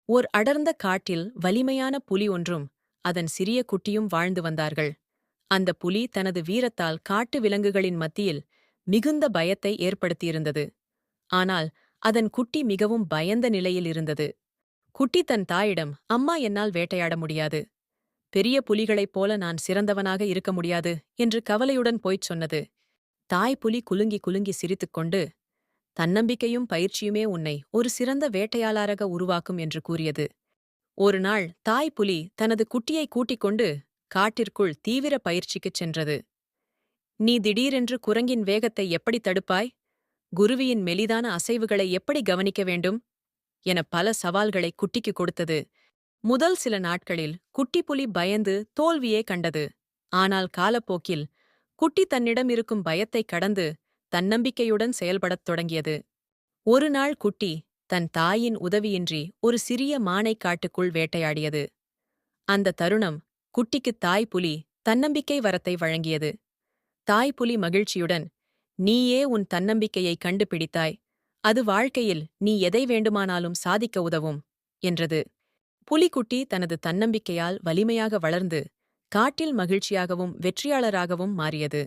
ஓர் அடர்ந்த காட்டில் வலிமையான புலி ஒன்றும் அதன் சிறிய குட்டியும் வாழ்ந்து வந்தார்கள். அந்த புலி தனது வீரத்தால் காட்டு விலங்குகளின் மத்தியில் மிகுந்த பயத்தை ஏற்படுத்தியிருந்தது. ஆனால் அதன் குட்டி மிகவும் பயந்த நிலையில் இருந்தது. குட்டி தன் தாயிடம், அம்மா, என்னால் வேட்டையாட முடியாது, பெரிய புலிகளைப் போல நான் சிறந்தவனாக இருக்க முடியாது என்று கவலையுடன் போய்ச் சொன்னது. தாய் புலி குலுங்கி குலுங்கி சிரித்துக்கொண்டு, தன்னம்பிக்கையும் பயிற்சியுமே உன்னை ஒரு சிறந்த வேட்டையாளராக உருவாக்கும் என்று கூறியது. ஒரு நாள் தாய் புலி தனது குட்டியை கூட்டிக் கொண்டு காட்டிற்குள் தீவிர பயிற்சிக்குச் சென்றது. நீ திடீரென்று குரங்கின் வேகத்தை எப்படி தடுப்பாய்? குருவியின் மெலிதான அசைவுகளை எப்படி கவனிக்க வேண்டும் என பல சவால்களை குட்டிக்கு கொடுத்தது. முதல் சில நாட்களில் குட்டி புலி பயந்து தோல்வியே கண்டது. ஆனால் காலப்போக்கில் குட்டி தன்னிடம் இருக்கும் பயத்தை கடந்து தன்னம்பிக்கையுடன் செயல்படத் தொடங்கியது. ஒரு நாள் குட்டி தன் தாயின் உதவியின்றி ஒரு சிறிய மானைக் காட்டுக்குள் வேட்டையாடியது. அந்த தருணம் குட்டிக்கு தாய் புலி தன்னம்பிக்கை வரத்தை வழங்கியது. தாய் புலி மகிழ்ச்சியுடன், நீயே உன் தன்னம்பிக்கையை கண்டுபிடித்தாய், அது வாழ்க்கையில் நீ எதை வேண்டுமானாலும் சாதிக்க உதவும் என்றது. புலிக்குட்டி தனது தன்னம்பிக்கையால் வலிமையாக வளர்ந்து காட்டில் மகிழ்ச்சியாகவும் வெற்றியாளராகவும் மாறியது.